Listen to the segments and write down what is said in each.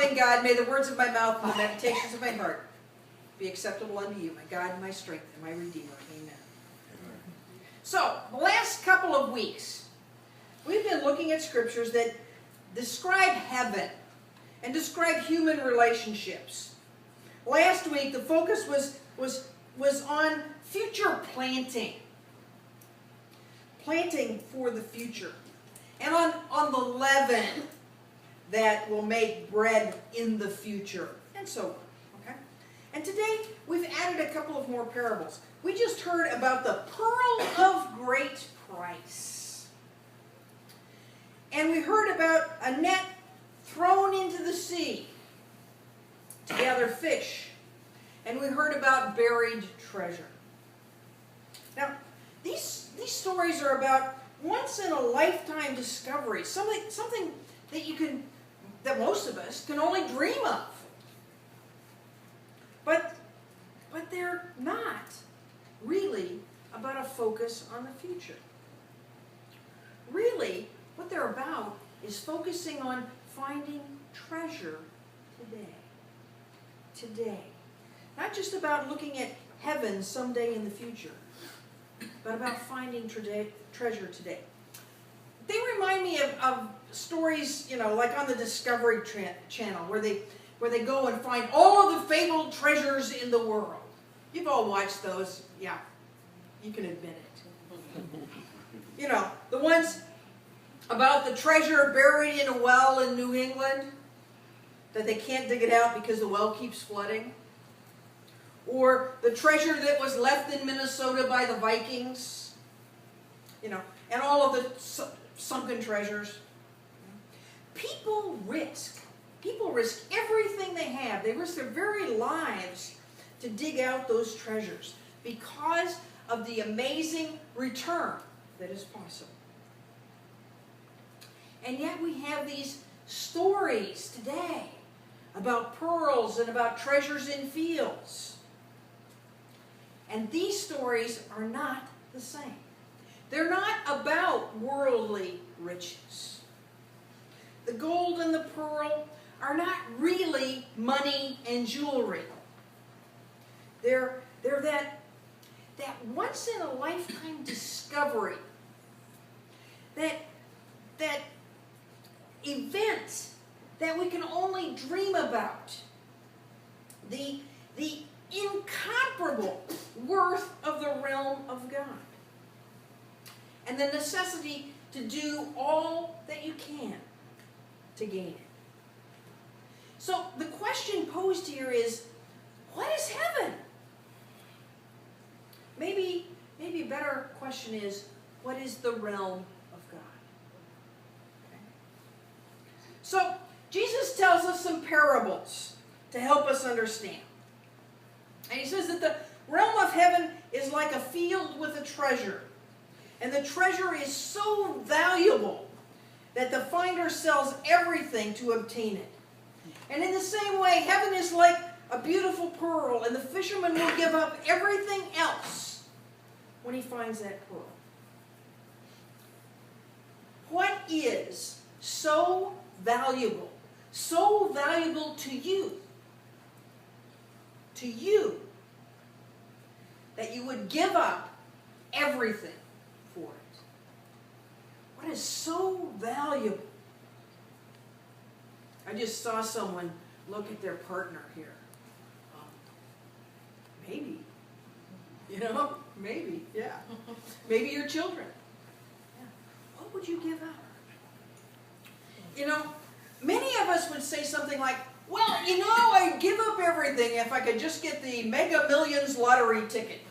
loving God, may the words of my mouth and the meditations of my heart be acceptable unto you, my God and my strength and my Redeemer. Amen. So, the last couple of weeks, we've been looking at scriptures that describe heaven and describe human relationships. Last week, the focus was on future planting. Planting for the future. And on the leaven that will make bread in the future. And so on. Okay? And today, we've added a couple of more parables. We just heard about the pearl of great price. And we heard about a net thrown into the sea to gather fish. And we heard about buried treasure. Now, these stories are about once-in-a-lifetime discovery, something that most of us can only dream of. But they're not really about a focus on the future. Really, what they're about is focusing on finding treasure today. Today. Not just about looking at heaven someday in the future, but about finding treasure today. They remind me of stories, like on the Discovery Channel, where they go and find all of the fabled treasures in the world. You've all watched those. Yeah, you can admit it. The ones about the treasure buried in a well in New England, that they can't dig it out because the well keeps flooding. Or the treasure that was left in Minnesota by the Vikings. And all of the sunken treasures. People risk everything they have. They risk their very lives to dig out those treasures because of the amazing return that is possible. And yet we have these stories today about pearls and about treasures in fields. And these stories are not the same. They're not about worldly riches. The gold and the pearl are not really money and jewelry. They're that once-in-a-lifetime discovery, that event that we can only dream about, the incomparable worth of the realm of God, and the necessity to do all that you can to gain it. So the question posed here is, what is heaven? Maybe a better question is, what is the realm of God? Okay. So Jesus tells us some parables to help us understand. And he says that the realm of heaven is like a field with a treasure. And the treasure is so valuable that the finder sells everything to obtain it. And in the same way, heaven is like a beautiful pearl, and the fisherman will give up everything else when he finds that pearl. What is so valuable to you, that you would give up everything for it? What is so valuable? I just saw someone look at their partner here. Maybe. Maybe, yeah. Maybe your children. Yeah. What would you give up? Many of us would say something like, well, I'd give up everything if I could just get the Mega Millions lottery ticket.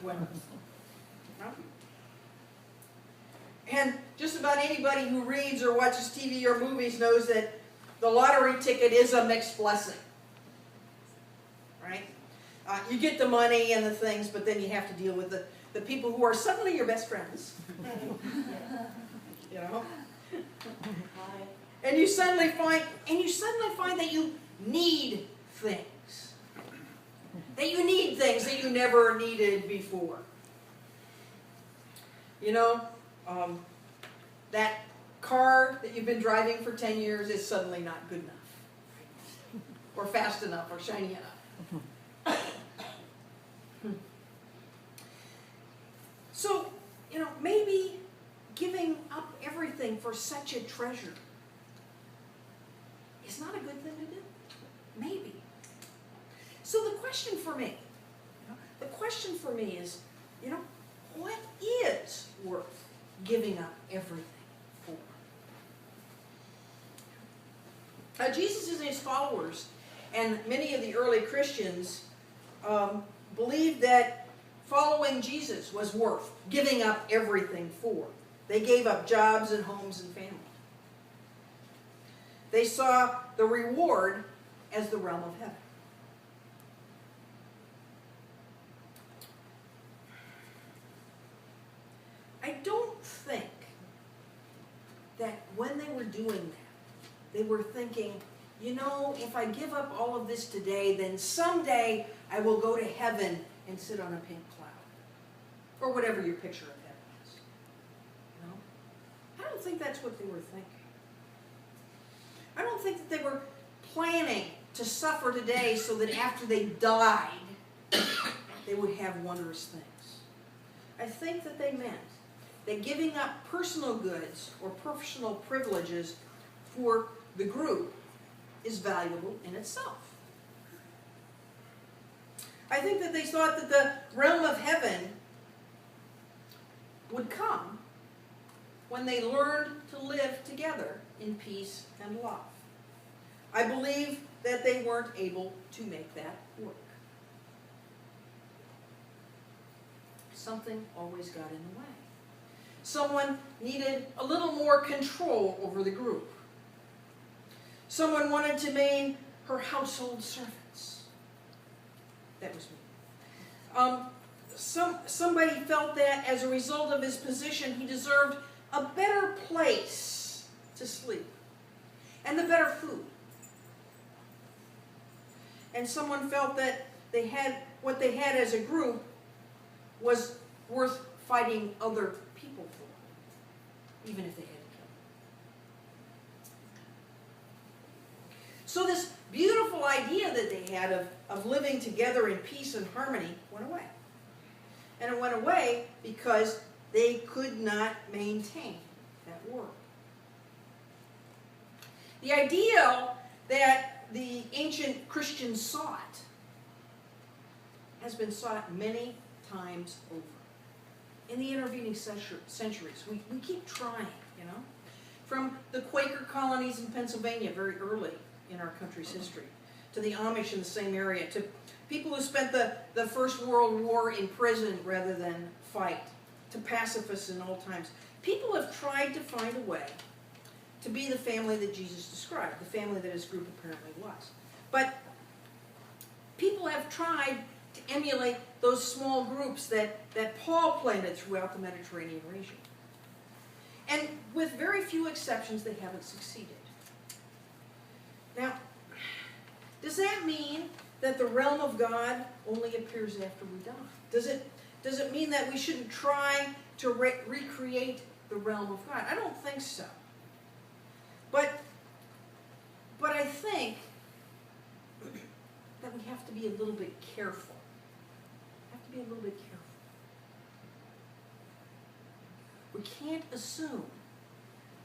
And just about anybody who reads or watches TV or movies knows that the lottery ticket is a mixed blessing. Right? You get the money and the things, but then you have to deal with the people who are suddenly your best friends. And you suddenly find that you need things. That you need things that you never needed before. That car that you've been driving for 10 years is suddenly not good enough. or fast enough, or shiny enough. So, maybe giving up everything for such a treasure is not a good thing to do. Maybe. So the question for me is, what is worth giving up everything for? Jesus and his followers, and many of the early Christians, believed that following Jesus was worth giving up everything for. They gave up jobs and homes and family. They saw the reward as the realm of heaven. I don't think that when they were doing that, they were thinking, if I give up all of this today, then someday I will go to heaven and sit on a pink cloud. Or whatever your picture of heaven is. I don't think that's what they were thinking. I don't think that they were planning to suffer today so that after they died, they would have wondrous things. I think that they meant that giving up personal goods or personal privileges for the group is valuable in itself. I think that they thought that the realm of heaven would come when they learned to live together in peace and love. I believe that they weren't able to make that work. Something always got in the way. Someone needed a little more control over the group. Someone wanted to name her household servants. That was me. Somebody felt that as a result of his position, he deserved a better place to sleep and the better food. And someone felt that what they had as a group was worth fighting other people for, even if they had to kill them. So this beautiful idea that they had of living together in peace and harmony went away. And it went away because they could not maintain that world. The ideal that the ancient Christians sought has been sought many times over. In the intervening centuries, we keep trying, From the Quaker colonies in Pennsylvania very early in our country's history, to the Amish in the same area, to people who spent the First World War in prison rather than fight, to pacifists in all times. People have tried to find a way to be the family that Jesus described, the family that his group apparently was. But people have tried to emulate those small groups that Paul planted throughout the Mediterranean region. And with very few exceptions, they haven't succeeded. Now, does that mean that the realm of God only appears after we die? Does it mean that we shouldn't try to recreate the realm of God? I don't think so. But I think that we have to be a little bit careful. We can't assume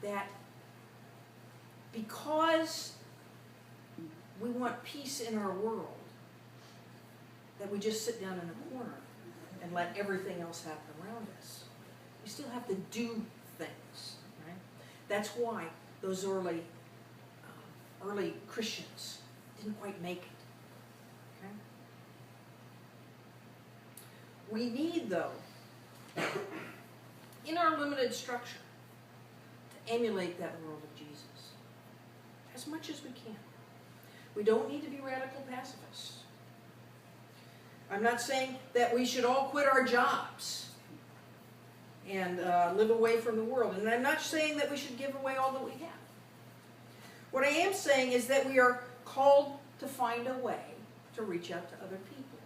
that because we want peace in our world, that we just sit down in a corner and let everything else happen around us. We still have to do things, right? That's why those early Christians didn't quite make it. Okay? We need, though, in our limited structure, to emulate that world of Jesus as much as we can. We don't need to be radical pacifists. I'm not saying that we should all quit our jobs and live away from the world. And I'm not saying that we should give away all that we have. What I am saying is that we are called to find a way to reach out to other people.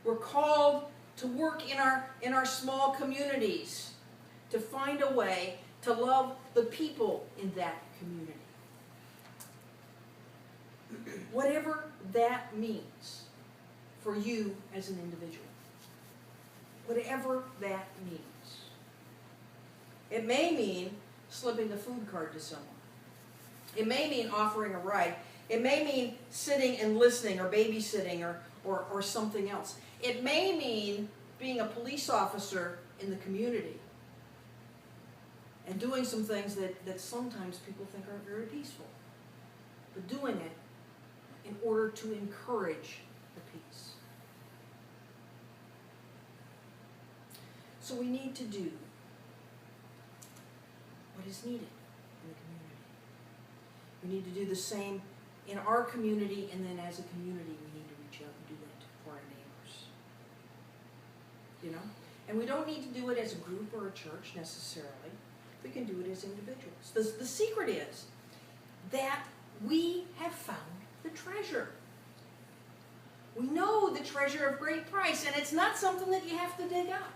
We're called to work in our small communities, to find a way to love the people in that community. Whatever that means for you as an individual. Whatever that means. It may mean slipping a food card to someone. It may mean offering a ride. It may mean sitting and listening or babysitting or something else. It may mean being a police officer in the community and doing some things that sometimes people think aren't very peaceful. But doing it in order to encourage the peace. So we need to do what is needed in the community. We need to do the same in our community, and then as a community we need to reach out and do that for our neighbors. You know? And we don't need to do it as a group or a church necessarily. We can do it as individuals. The secret is that we have found the treasure. We know the treasure of great price, and it's not something that you have to dig up.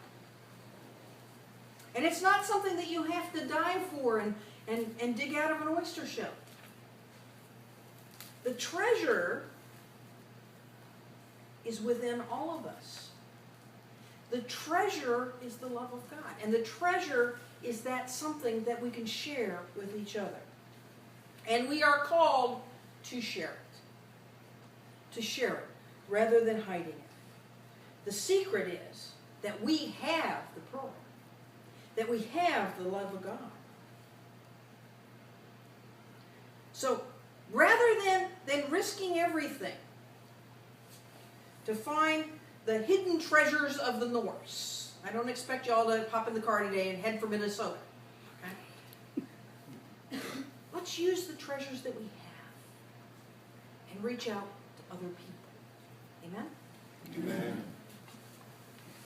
And it's not something that you have to dive for and dig out of an oyster shell. The treasure is within all of us. The treasure is the love of God. And the treasure is that something that we can share with each other. And we are called to share it. To share it rather than hiding it. The secret is that we have the pearl. That we have the love of God. So, rather than risking everything to find the hidden treasures of the Norse, I don't expect y'all to hop in the car today and head for Minnesota. Okay? Let's use the treasures that we have and reach out to other people. Amen? Amen.